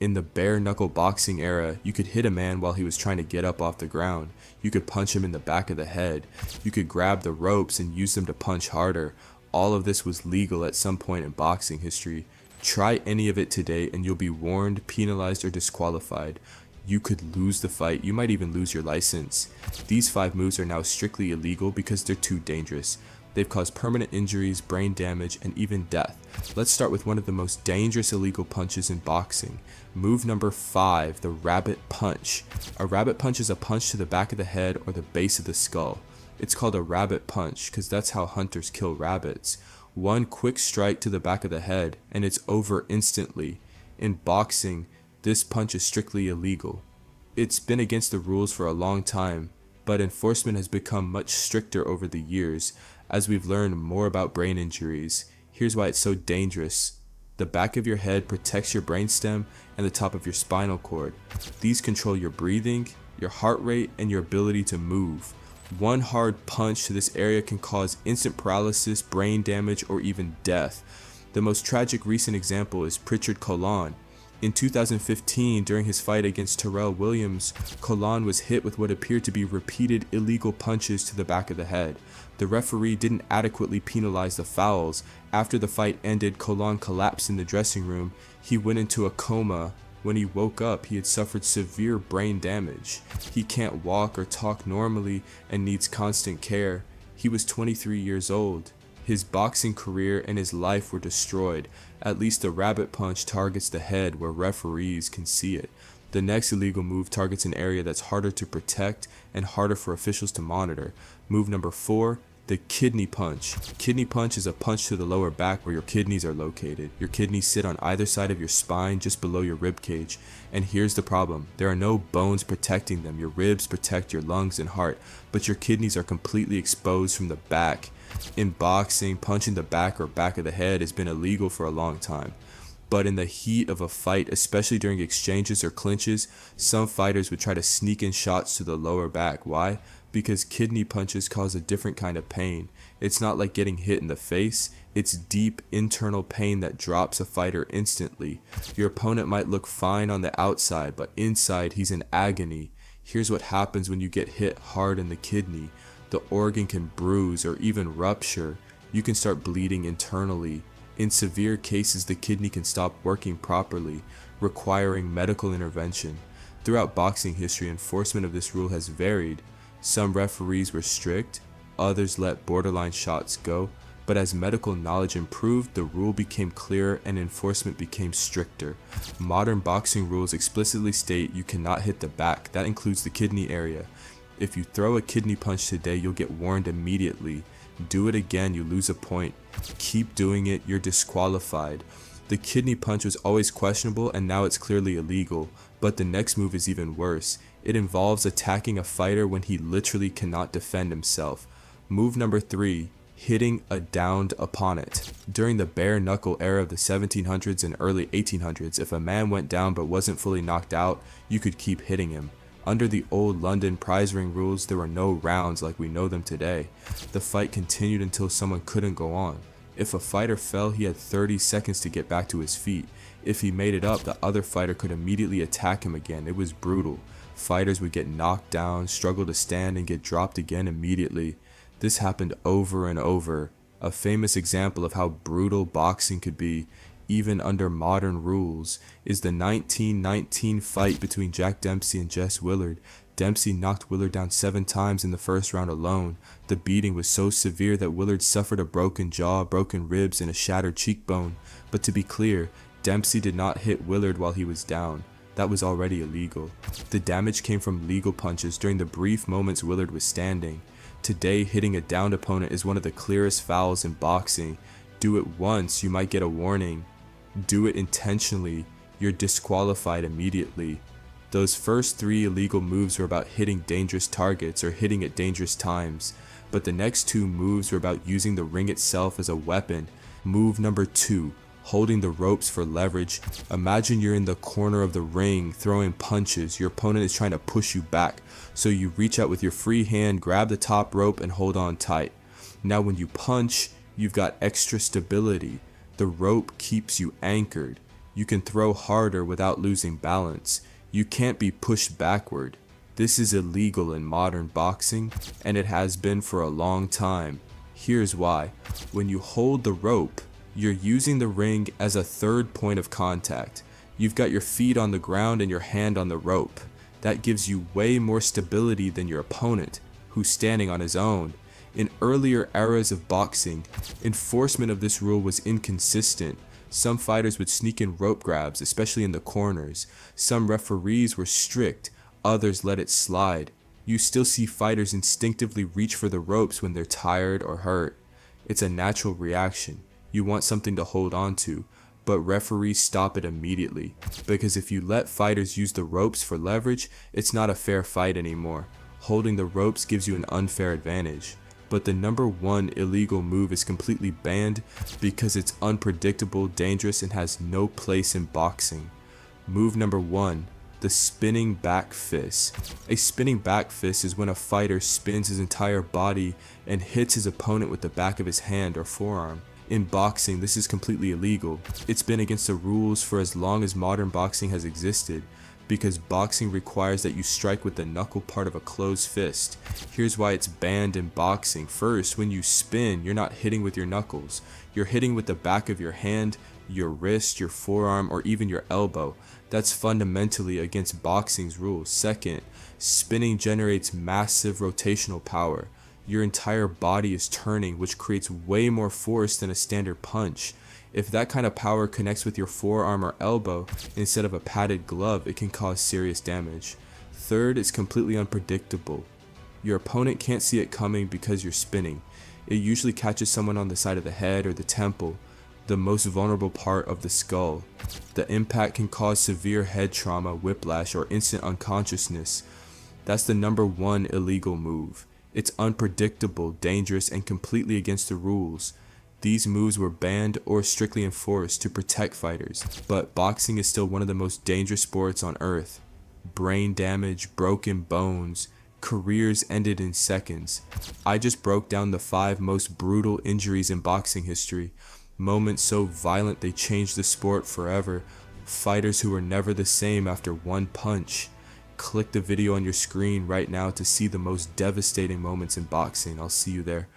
In the bare knuckle boxing era, you could hit a man while he was trying to get up off the ground. You could punch him in the back of the head. You could grab the ropes and use them to punch harder. All of this was legal at some point in boxing history. Try any of it today and you'll be warned, penalized, or disqualified. You could lose the fight, you might even lose your license. These 5 moves are now strictly illegal because they're too dangerous. They've caused permanent injuries, brain damage, and even death. Let's start with one of the most dangerous illegal punches in boxing. Move number 5, the rabbit punch. A rabbit punch is a punch to the back of the head or the base of the skull. It's called a rabbit punch because that's how hunters kill rabbits. One quick strike to the back of the head and it's over instantly. In boxing, this punch is strictly illegal. It's been against the rules for a long time, but enforcement has become much stricter over the years as we've learned more about brain injuries. Here's why it's so dangerous. The back of your head protects your brainstem and the top of your spinal cord. These control your breathing, your heart rate, and your ability to move. One hard punch to this area can cause instant paralysis, brain damage, or even death. The most tragic recent example is Pritchard Colon. In 2015, during his fight against Terrell Williams, Colon was hit with what appeared to be repeated illegal punches to the back of the head. The referee didn't adequately penalize the fouls. After the fight ended, Colon collapsed in the dressing room. He went into a coma. When he woke up, he had suffered severe brain damage. He can't walk or talk normally and needs constant care. He was 23 years old. His boxing career and his life were destroyed. At least the rabbit punch targets the head where referees can see it. The next illegal move targets an area that's harder to protect and harder for officials to monitor. Move number 4, the kidney punch. Kidney punch is a punch to the lower back where your kidneys are located. Your kidneys sit on either side of your spine just below your rib cage. And here's the problem. There are no bones protecting them. Your ribs protect your lungs and heart, but your kidneys are completely exposed from the back. In boxing, punching the back or back of the head has been illegal for a long time. But in the heat of a fight, especially during exchanges or clinches, some fighters would try to sneak in shots to the lower back. Why? Because kidney punches cause a different kind of pain. It's not like getting hit in the face, it's deep internal pain that drops a fighter instantly. Your opponent might look fine on the outside, but inside he's in agony. Here's what happens when you get hit hard in the kidney. The organ can bruise or even rupture. You can start bleeding internally. In severe cases, the kidney can stop working properly, requiring medical intervention. Throughout boxing history, enforcement of this rule has varied. Some referees were strict, others let borderline shots go, but as medical knowledge improved, the rule became clearer and enforcement became stricter. Modern boxing rules explicitly state you cannot hit the back. That includes the kidney area. If you throw a kidney punch today, you'll get warned immediately. Do it again, you lose a point. Keep doing it, you're disqualified. The kidney punch was always questionable and now it's clearly illegal, but the next move is even worse. It involves attacking a fighter when he literally cannot defend himself. Move number 3, hitting a downed opponent. During the bare knuckle era of the 1700s and early 1800s, if a man went down but wasn't fully knocked out, you could keep hitting him. Under the old London prize ring rules, there were no rounds like we know them today. The fight continued until someone couldn't go on. If a fighter fell, he had 30 seconds to get back to his feet. If he made it up, the other fighter could immediately attack him again. It was brutal. Fighters would get knocked down, struggle to stand, and get dropped again immediately. This happened over and over. A famous example of how brutal boxing could be, even under modern rules, is the 1919 fight between Jack Dempsey and Jess Willard. Dempsey knocked Willard down 7 times in the first round alone. The beating was so severe that Willard suffered a broken jaw, broken ribs, and a shattered cheekbone. But to be clear, Dempsey did not hit Willard while he was down. That was already illegal. The damage came from legal punches during the brief moments Willard was standing. Today, hitting a downed opponent is one of the clearest fouls in boxing. Do it once, you might get a warning. Do it intentionally, you're disqualified immediately. Those first 3 illegal moves were about hitting dangerous targets or hitting at dangerous times, but the next 2 moves were about using the ring itself as a weapon. Move number 2, holding the ropes for leverage. Imagine you're in the corner of the ring throwing punches. Your opponent is trying to push you back, so you reach out with your free hand, grab the top rope, and hold on tight. Now when you punch, you've got extra stability. The rope keeps you anchored. You can throw harder without losing balance. You can't be pushed backward. This is illegal in modern boxing, and it has been for a long time. Here's why. When you hold the rope, you're using the ring as a third point of contact. You've got your feet on the ground and your hand on the rope. That gives you way more stability than your opponent, who's standing on his own. In earlier eras of boxing, enforcement of this rule was inconsistent. Some fighters would sneak in rope grabs, especially in the corners. Some referees were strict, others let it slide. You still see fighters instinctively reach for the ropes when they're tired or hurt. It's a natural reaction. You want something to hold on to, but referees stop it immediately. Because if you let fighters use the ropes for leverage, it's not a fair fight anymore. Holding the ropes gives you an unfair advantage. But the number one illegal move is completely banned because it's unpredictable, dangerous, and has no place in boxing. Move number 1, the spinning back fist. A spinning back fist is when a fighter spins his entire body and hits his opponent with the back of his hand or forearm. In boxing, this is completely illegal. It's been against the rules for as long as modern boxing has existed, because boxing requires that you strike with the knuckle part of a closed fist. Here's why it's banned in boxing. First, when you spin, you're not hitting with your knuckles. You're hitting with the back of your hand, your wrist, your forearm, or even your elbow. That's fundamentally against boxing's rules. Second, spinning generates massive rotational power. Your entire body is turning, which creates way more force than a standard punch. If that kind of power connects with your forearm or elbow instead of a padded glove, it can cause serious damage. Third, it's completely unpredictable. Your opponent can't see it coming because you're spinning. It usually catches someone on the side of the head or the temple, the most vulnerable part of the skull. The impact can cause severe head trauma, whiplash, or instant unconsciousness. That's the number one illegal move. It's unpredictable, dangerous, and completely against the rules. These moves were banned or strictly enforced to protect fighters, but boxing is still one of the most dangerous sports on earth. Brain damage, broken bones, careers ended in seconds. I just broke down the 5 most brutal injuries in boxing history, moments so violent they changed the sport forever, fighters who were never the same after one punch. Click the video on your screen right now to see the most devastating moments in boxing. I'll see you there.